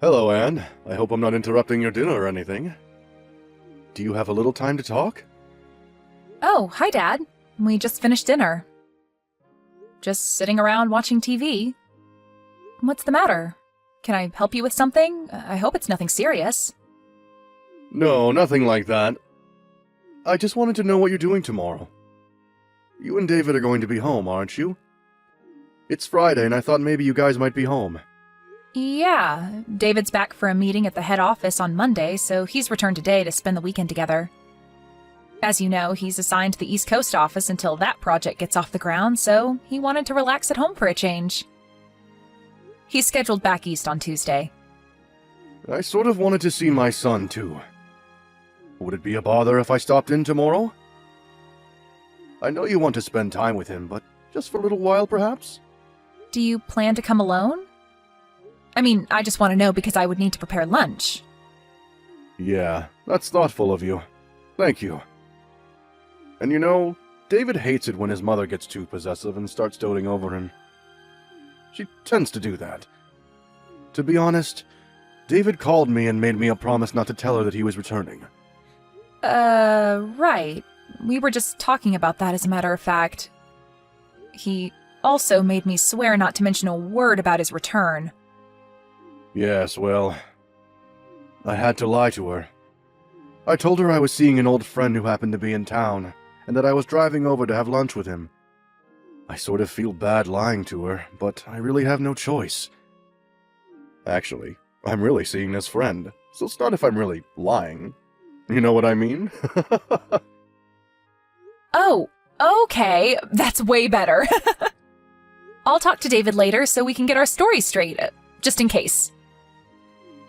Hello, Anne. I hope I'm not interrupting your dinner or anything. Do you have a little time to talk? Oh, hi, Dad. We just finished dinner. Just sitting around watching TV. What's the matter? Can I help you with something? I hope it's nothing serious. No, nothing like that. I just wanted to know what you're doing tomorrow. You and David are going to be home, aren't you? It's Friday, and I thought maybe you guys might be home. Yeah, David's back for a meeting at the head office on Monday, so he's returned today to spend the weekend together. As you know, he's assigned to the East Coast office until that project gets off the ground, so he wanted to relax at home for a change. He's scheduled back east on Tuesday. I sort of wanted to see my son, too. Would it be a bother if I stopped in tomorrow? I know you want to spend time with him, but just for a little while, perhaps? Do you plan to come alone? I mean, I just want to know because I would need to prepare lunch. Yeah, that's thoughtful of you. Thank you. And you know, David hates it when his mother gets too possessive and starts doting over him. She tends to do that. To be honest, David called me and made me a promise not to tell her that he was returning. Right. We were just talking about that, as a matter of fact. He also made me swear not to mention a word about his return. Yes, well, I had to lie to her. I told her I was seeing an old friend who happened to be in town, and that I was driving over to have lunch with him. I sort of feel bad lying to her, but I really have no choice. Actually, I'm really seeing this friend, so it's not if I'm really lying. You know what I mean? Oh, okay. That's way better. I'll talk to David later so we can get our story straight, just in case.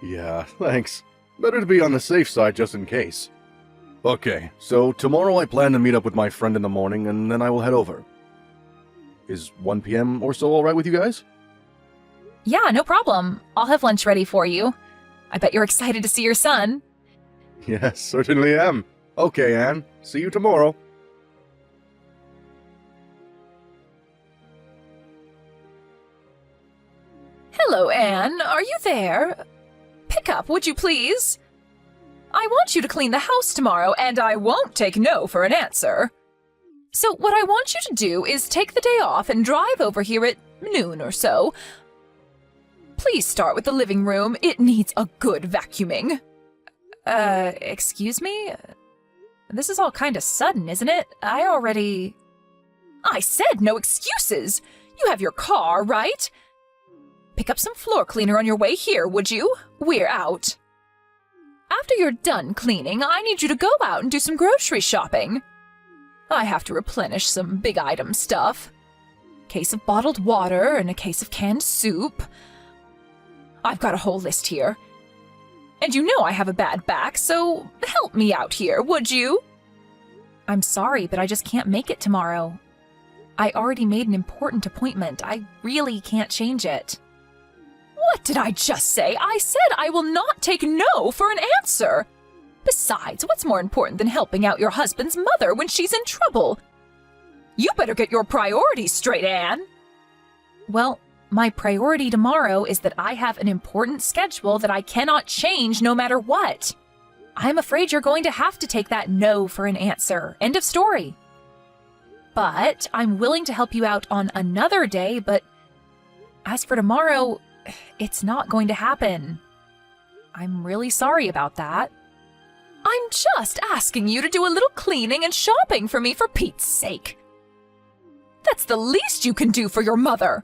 Yeah, thanks. Better to be on the safe side just in case. Okay, so tomorrow I plan to meet up with my friend in the morning, and then I will head over. Is 1 p.m. or so alright with you guys? Yeah, no problem. I'll have lunch ready for you. I bet you're excited to see your son. Yes, certainly am. Okay, Anne. See you tomorrow. Hello, Anne. Are you there? Pick up, would you please? I want you to clean the house tomorrow, and I won't take no for an answer. So what I want you to do is take the day off and drive over here at noon or so. Please start with the living room. It needs a good vacuuming. Excuse me? This is all kind of sudden, isn't it? I said no excuses! You have your car, right? Pick up some floor cleaner on your way here, would you? We're out. After you're done cleaning, I need you to go out and do some grocery shopping. I have to replenish some big item stuff. Case of bottled water and a case of canned soup. I've got a whole list here. And you know I have a bad back, so help me out here, would you? I'm sorry, but I just can't make it tomorrow. I already made an important appointment. I really can't change it. What did I just say? I said I will not take no for an answer. Besides, what's more important than helping out your husband's mother when she's in trouble? You better get your priorities straight, Anne. Well, my priority tomorrow is that I have an important schedule that I cannot change no matter what. I'm afraid you're going to have to take that no for an answer. End of story. But I'm willing to help you out on another day, but as for tomorrow, it's not going to happen. I'm really sorry about that. I'm just asking you to do a little cleaning and shopping for me, for Pete's sake. That's the least you can do for your mother.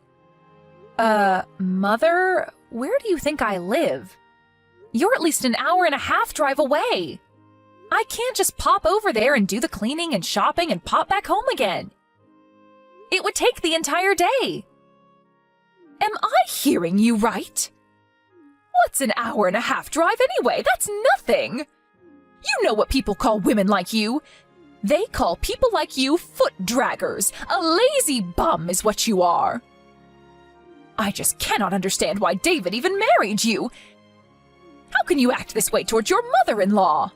Mother? Where do you think I live? You're at least an hour and a half drive away. I can't just pop over there and do the cleaning and shopping and pop back home again. It would take the entire day. Am I hearing you right? What's an hour and a half drive anyway? That's nothing. You know what people call women like you. They call people like you foot draggers. A lazy bum is what you are. I just cannot understand why David even married you. How can you act this way towards your mother-in-law?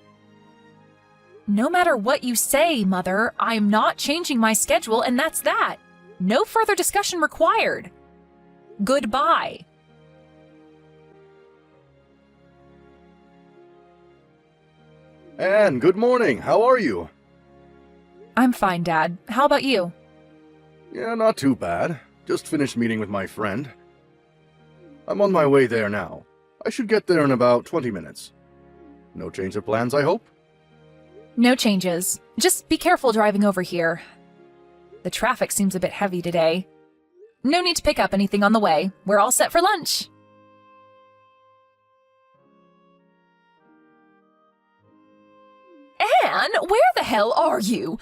No matter what you say, Mother, I'm not changing my schedule, and that's that. No further discussion required. Goodbye. Anne, good morning. How are you? I'm fine, Dad. How about you? Yeah, not too bad. Just finished meeting with my friend. I'm on my way there now. I should get there in about 20 minutes. No change of plans, I hope? No changes. Just be careful driving over here. The traffic seems a bit heavy today. No need to pick up anything on the way. We're all set for lunch. Anne, where the hell are you?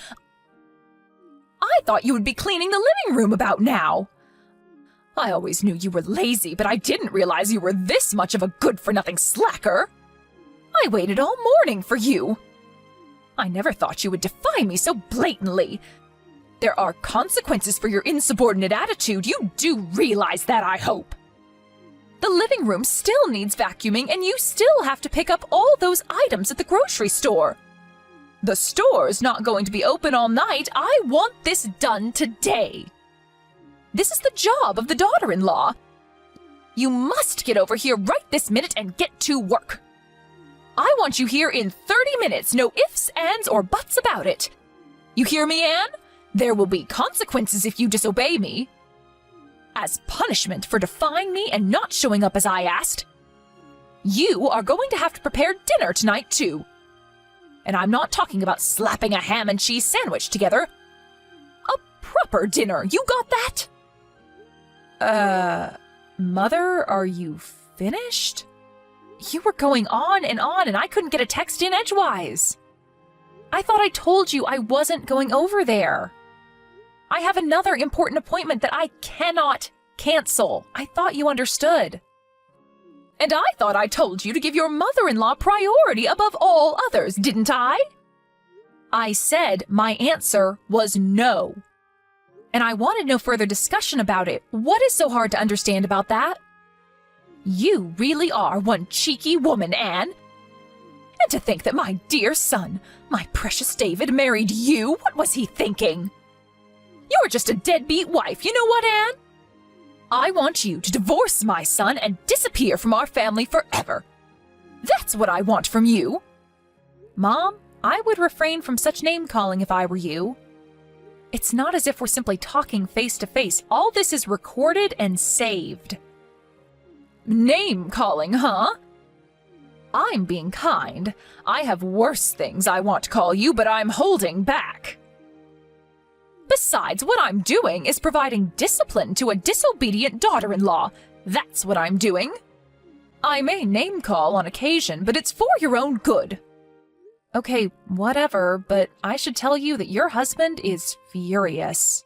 I thought you would be cleaning the living room about now. I always knew you were lazy, but I didn't realize you were this much of a good-for-nothing slacker. I waited all morning for you. I never thought you would defy me so blatantly. There are consequences for your insubordinate attitude. You do realize that, I hope. The living room still needs vacuuming, and you still have to pick up all those items at the grocery store. The store's not going to be open all night. I want this done today. This is the job of the daughter-in-law. You must get over here right this minute and get to work. I want you here in 30 minutes, no ifs, ands, or buts about it. You hear me, Anne? There will be consequences if you disobey me. As punishment for defying me and not showing up as I asked, you are going to have to prepare dinner tonight, too. And I'm not talking about slapping a ham and cheese sandwich together. A proper dinner, you got that? Mother, are you finished? You were going on, and I couldn't get a text in edgewise. I thought I told you I wasn't going over there. I have another important appointment that I cannot cancel. I thought you understood. And I thought I told you to give your mother-in-law priority above all others, didn't I? I said my answer was no. And I wanted no further discussion about it. What is so hard to understand about that? You really are one cheeky woman, Anne. And to think that my dear son, my precious David, married you, what was he thinking? You're just a deadbeat wife, you know what, Anne? I want you to divorce my son and disappear from our family forever. That's what I want from you. Mom, I would refrain from such name-calling if I were you. It's not as if we're simply talking face-to-face. All this is recorded and saved. Name-calling, huh? I'm being kind. I have worse things I want to call you, but I'm holding back. Besides, what I'm doing is providing discipline to a disobedient daughter-in-law. That's what I'm doing. I may name-call on occasion, but it's for your own good. Okay, whatever, but I should tell you that your husband is furious.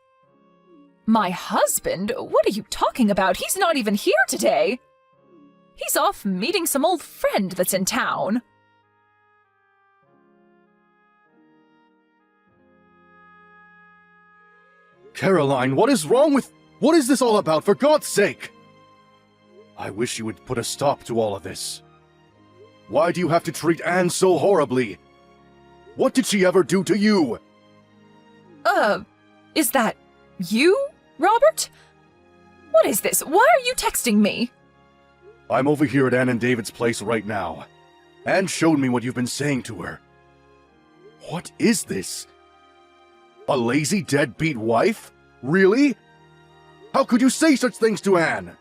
My husband? What are you talking about? He's not even here today. He's off meeting some old friend that's in town. Caroline, what is wrong with... What is this all about, for God's sake? I wish you would put a stop to all of this. Why do you have to treat Anne so horribly? What did she ever do to you? Is that you, Robert? What is this? Why are you texting me? I'm over here at Anne and David's place right now. Anne showed me what you've been saying to her. What is this? A lazy, deadbeat wife? Really? How could you say such things to Anne?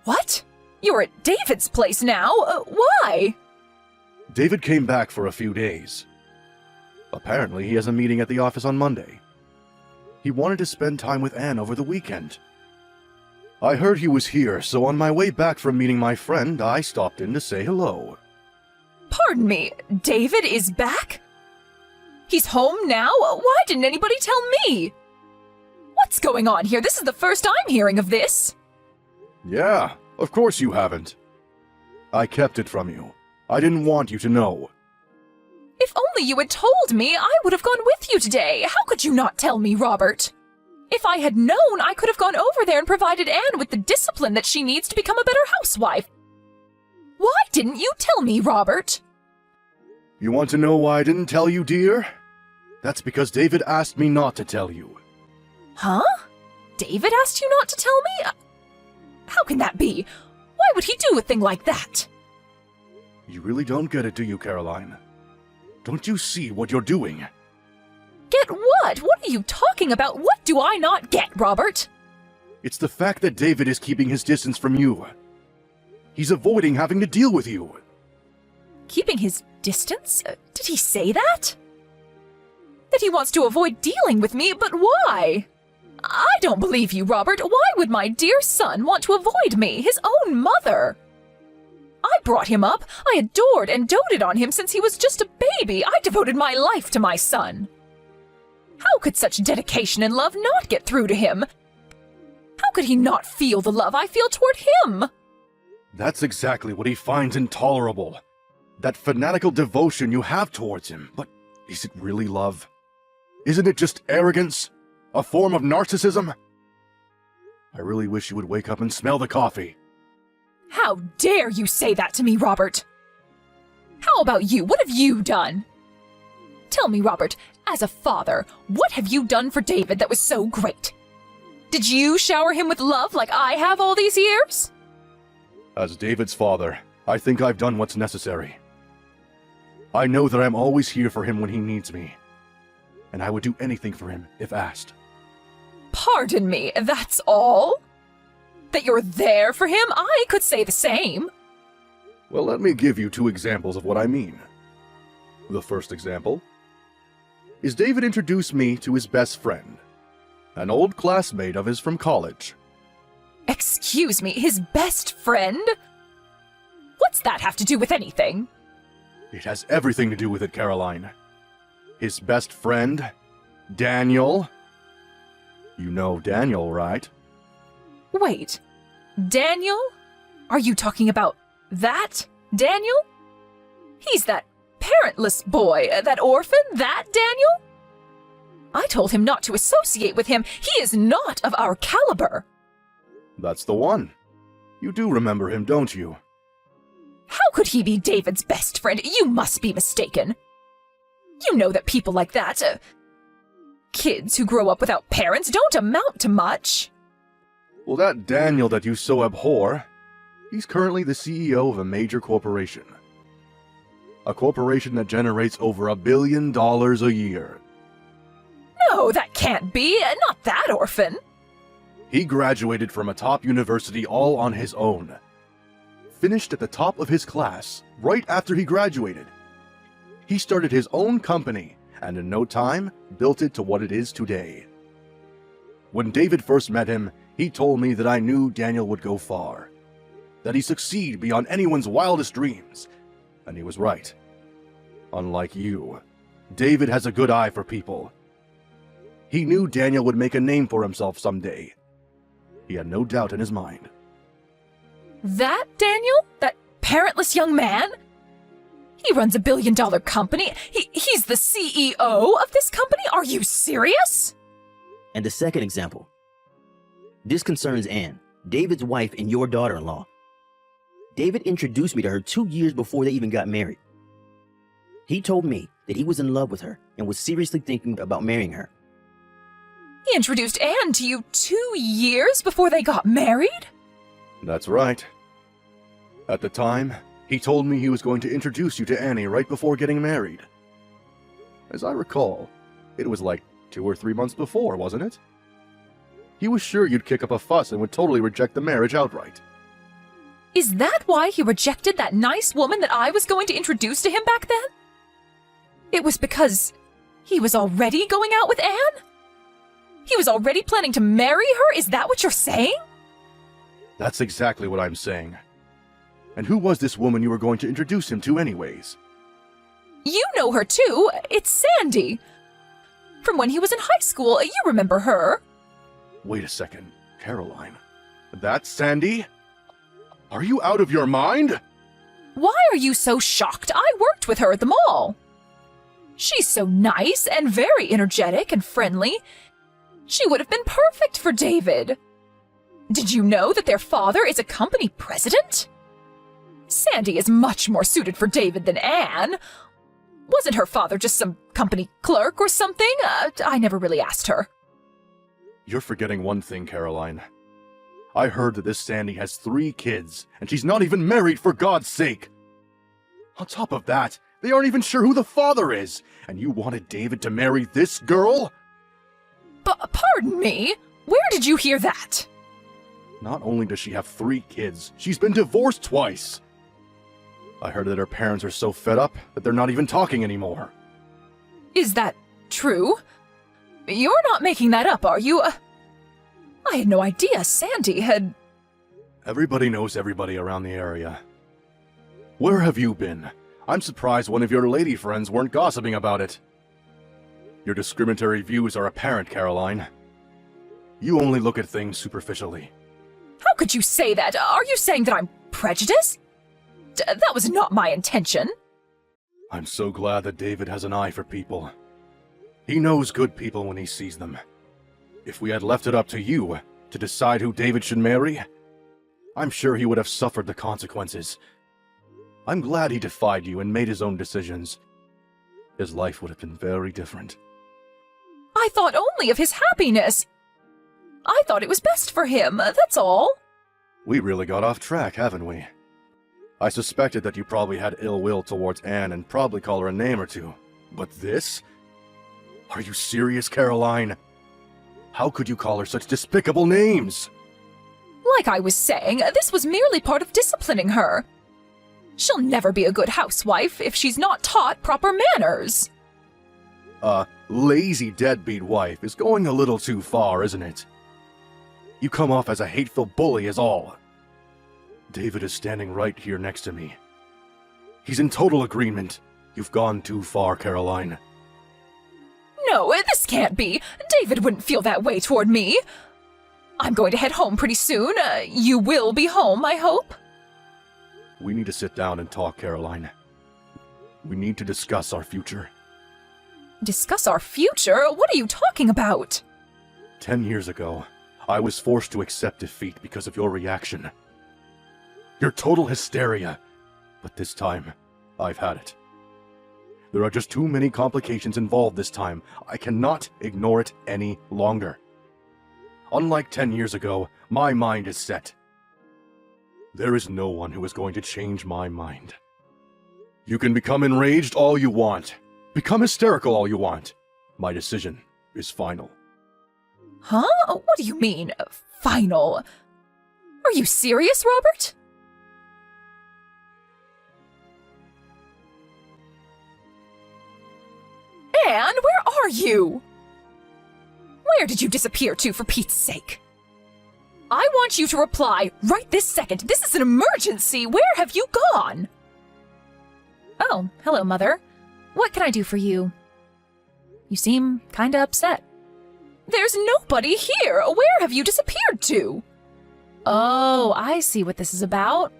What? You're at David's place now? Why? David came back for a few days. Apparently, he has a meeting at the office on Monday. He wanted to spend time with Anne over the weekend. I heard he was here, so on my way back from meeting my friend, I stopped in to say hello. Pardon me, David is back? He's home now? Why didn't anybody tell me? What's going on here? This is the first I'm hearing of this. Yeah, of course you haven't. I kept it from you. I didn't want you to know. If only you had told me, I would have gone with you today. How could you not tell me, Robert? If I had known, I could have gone over there and provided Anne with the discipline that she needs to become a better housewife. Why didn't you tell me, Robert? You want to know why I didn't tell you, dear? That's because David asked me not to tell you. Huh? David asked you not to tell me? How can that be? Why would he do a thing like that? You really don't get it, do you, Caroline? Don't you see what you're doing? Get what? What are you talking about? What do I not get, Robert? It's the fact that David is keeping his distance from you. He's avoiding having to deal with you. Keeping his distance? Did he say that? That he wants to avoid dealing with me, but why? I don't believe you, Robert. Why would my dear son want to avoid me, his own mother? I brought him up. I adored and doted on him since he was just a baby. I devoted my life to my son. How could such dedication and love not get through to him? How could he not feel the love I feel toward him? That's exactly what he finds intolerable. That fanatical devotion you have towards him. But is it really love? Isn't it just arrogance? A form of narcissism? I really wish you would wake up and smell the coffee. How dare you say that to me, Robert? How about you? What have you done? Tell me, Robert, as a father, what have you done for David that was so great? Did you shower him with love like I have all these years? As David's father, I think I've done what's necessary. I know that I'm always here for him when he needs me, and I would do anything for him if asked. Pardon me, that's all? That you're there for him? I could say the same. Well, let me give you 2 examples of what I mean. The first example is David introduced me to his best friend, an old classmate of his from college. Excuse me, his best friend? What's that have to do with anything? It has everything to do with it, Caroline. His best friend, Daniel. You know Daniel, right? Wait, Daniel? Are you talking about that Daniel? He's that parentless boy, that orphan, that Daniel? I told him not to associate with him. He is not of our caliber. That's the one. You do remember him, don't you? How could he be David's best friend? You must be mistaken. You know that people like that, kids who grow up without parents, don't amount to much. Well, that Daniel that you so abhor, he's currently the CEO of a major corporation. A corporation that generates over $1 billion a year. No, that can't be. Not that orphan. He graduated from a top university all on his own. Finished at the top of his class right after he graduated. He started his own company, and in no time, built it to what it is today. When David first met him, he told me that I knew Daniel would go far. That he'd succeed beyond anyone's wildest dreams. And he was right. Unlike you, David has a good eye for people. He knew Daniel would make a name for himself someday. He had no doubt in his mind. That Daniel? That parentless young man? He runs $1 billion company. He's the CEO of this company? Are you serious? And the second example. This concerns Anne, David's wife and your daughter-in-law. David introduced me to her 2 years before they even got married. He told me that he was in love with her and was seriously thinking about marrying her. He introduced Anne to you 2 years before they got married? That's right. At the time, he told me he was going to introduce you to Annie right before getting married. As I recall, it was like 2 or 3 months before, wasn't it? He was sure you'd kick up a fuss and would totally reject the marriage outright. Is that why he rejected that nice woman that I was going to introduce to him back then? It was because he was already going out with Anne? He was already planning to marry her? Is that what you're saying? That's exactly what I'm saying. And who was this woman you were going to introduce him to anyways? You know her too. It's Sandy. From when he was in high school. You remember her. Wait a second, Caroline. That's Sandy? Are you out of your mind? Why are you so shocked? I worked with her at the mall. She's so nice and very energetic and friendly. She would have been perfect for David. Did you know that their father is a company president? Sandy is much more suited for David than Anne. Wasn't her father just some company clerk or something? I never really asked her. You're forgetting one thing, Caroline. I heard that this Sandy has 3 kids, and she's not even married, for God's sake! On top of that, They aren't even sure who the father is, and you wanted David to marry this girl? Pardon me? Where did you hear that? Not only does she have 3 kids, she's been divorced twice. I heard that her parents are so fed up that they're not even talking anymore. Is that true? You're not making that up, are you? I had no idea Sandy had... Everybody knows everybody around the area. Where have you been? I'm surprised one of your lady friends weren't gossiping about it. Your discriminatory views are apparent, Caroline. You only look at things superficially. How could you say that? Are you saying that I'm prejudiced? That was not my intention. I'm so glad that David has an eye for people. He knows good people when he sees them. If we had left it up to you to decide who David should marry, I'm sure he would have suffered the consequences. I'm glad he defied you and made his own decisions. His life would have been very different. I thought only of his happiness. I thought it was best for him, that's all. We really got off track, haven't we? I suspected that you probably had ill will towards Anne and probably call her a name or two. But this? Are you serious, Caroline? How could you call her such despicable names? Like I was saying, this was merely part of disciplining her. She'll never be a good housewife if she's not taught proper manners. A lazy deadbeat wife is going a little too far, isn't it? You come off as a hateful bully is all. David is standing right here next to me. He's in total agreement. You've gone too far, Caroline. No, this can't be. David wouldn't feel that way toward me. I'm going to head home pretty soon. You will be home, I hope? We need to sit down and talk, Caroline. We need to discuss our future. Discuss our future? What are you talking about? 10 years ago, I was forced to accept defeat because of your reaction. Your total hysteria. But this time, I've had it. There are just too many complications involved this time. I cannot ignore it any longer. Unlike 10 years ago, my mind is set. There is no one who is going to change my mind. You can become enraged all you want. Become hysterical all you want. My decision is final. Huh? What do you mean, final? Are you serious, Robert? Anne, where are you? Where did you disappear to, for Pete's sake? I want you to reply right this second. This is an emergency. Where have you gone? Oh, hello, Mother. What can I do for you? You seem kinda upset. There's nobody here. Where have you disappeared to? Oh, I see what this is about.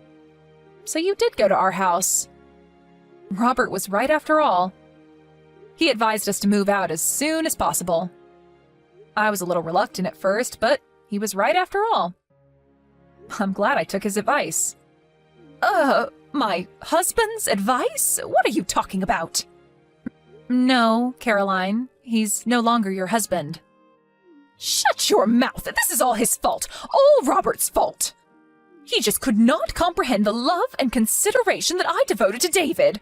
So you did go to our house. Robert was right after all. He advised us to move out as soon as possible. I was a little reluctant at first, but he was right after all. I'm glad I took his advice. My husband's advice? What are you talking about? No, Caroline. He's no longer your husband. Shut your mouth! This is all his fault. All Robert's fault. He just could not comprehend the love and consideration that I devoted to David.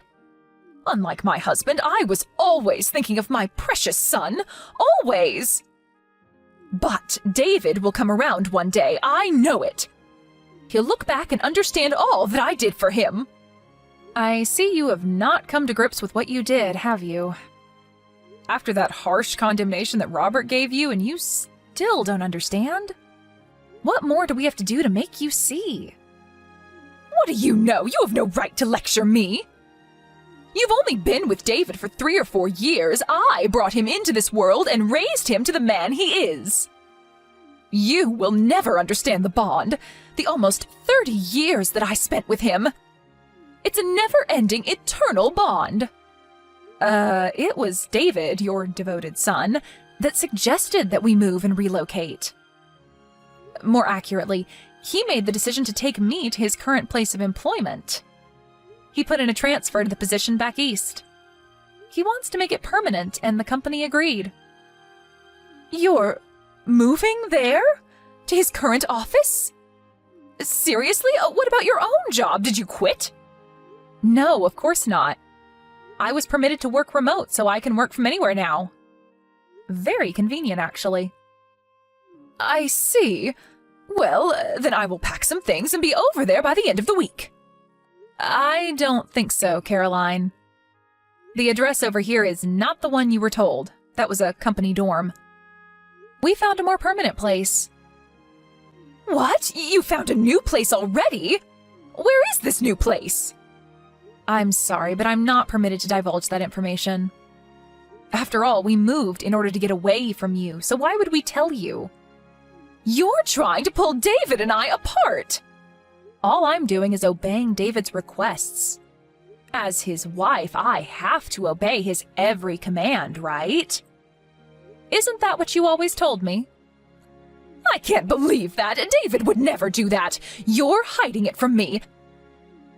Unlike my husband, I was always thinking of my precious son. Always. But David will come around one day. I know it. He'll look back and understand all that I did for him. I see you have not come to grips with what you did, have you? After that harsh condemnation that Robert gave you, and you still don't understand? What more do we have to do to make you see? What do you know? You have no right to lecture me. You've only been with David for 3 or 4 years. I brought him into this world and raised him to the man he is. You will never understand the bond, the almost 30 years that I spent with him. It's a never-ending, eternal bond. It was David, your devoted son, that suggested that we move and relocate. More accurately, he made the decision to take me to his current place of employment. He put in a transfer to the position back east. He wants to make it permanent, and the company agreed. You're moving there? To his current office? Seriously? What about your own job? Did you quit? No, of course not. I was permitted to work remote, so I can work from anywhere now. Very convenient, actually. I see. Well, then I will pack some things and be over there by the end of the week. I don't think so, Caroline. The address over here is not the one you were told. That was a company dorm. We found a more permanent place. What? You found a new place already? Where is this new place? I'm sorry, but I'm not permitted to divulge that information. After all, we moved in order to get away from you, so why would we tell you? You're trying to pull David and I apart! All I'm doing is obeying David's requests. As his wife, I have to obey his every command, right? Isn't that what you always told me? I can't believe that! David would never do that! You're hiding it from me!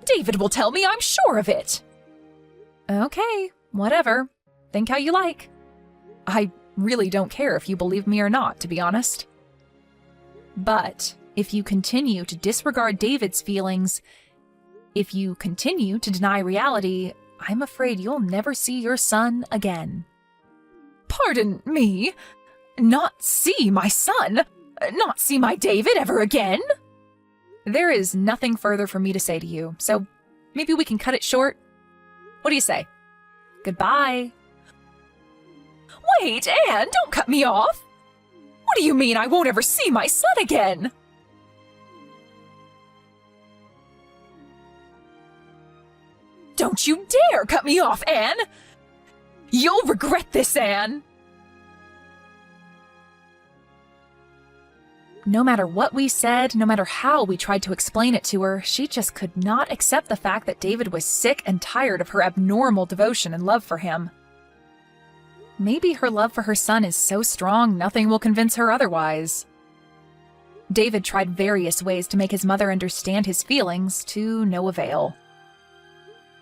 David will tell me, I'm sure of it! Okay, whatever. Think how you like. I really don't care if you believe me or not, to be honest. But if you continue to disregard David's feelings, if you continue to deny reality, I'm afraid you'll never see your son again. Pardon me? Not see my son? Not see my David ever again? There is nothing further for me to say to you, so maybe we can cut it short. What do you say? Goodbye. Wait, Anne, don't cut me off! What do you mean I won't ever see my son again? Don't you dare cut me off, Anne! You'll regret this, Anne! No matter what we said, no matter how we tried to explain it to her, she just could not accept the fact that David was sick and tired of her abnormal devotion and love for him. Maybe her love for her son is so strong nothing will convince her otherwise. David tried various ways to make his mother understand his feelings, to no avail.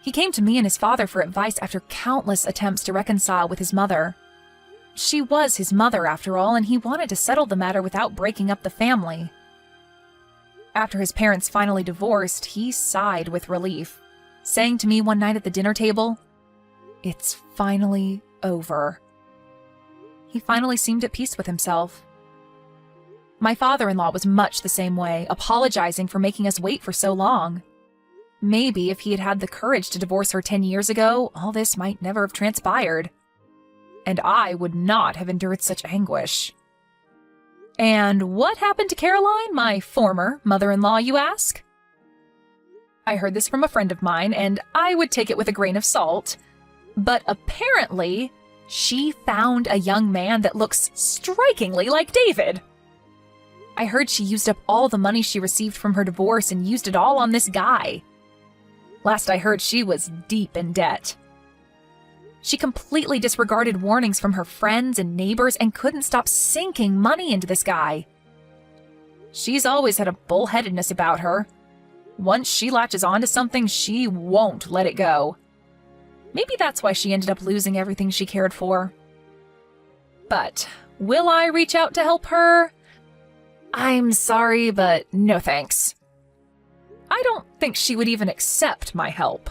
He came to me and his father for advice after countless attempts to reconcile with his mother. She was his mother, after all, and he wanted to settle the matter without breaking up the family. After his parents finally divorced, he sighed with relief, saying to me one night at the dinner table, "It's finally over." He finally seemed at peace with himself. My father-in-law was much the same way, apologizing for making us wait for so long. Maybe if he had had the courage to divorce her 10 years ago, all this might never have transpired. And I would not have endured such anguish. And what happened to Caroline, my former mother-in-law, you ask? I heard this from a friend of mine, and I would take it with a grain of salt. But apparently, she found a young man that looks strikingly like David. I heard she used up all the money she received from her divorce and used it all on this guy. Last I heard, she was deep in debt. She completely disregarded warnings from her friends and neighbors and couldn't stop sinking money into this guy. She's always had a bullheadedness about her. Once she latches onto something, she won't let it go. Maybe that's why she ended up losing everything she cared for. But will I reach out to help her? I'm sorry, but no thanks. I don't think she would even accept my help.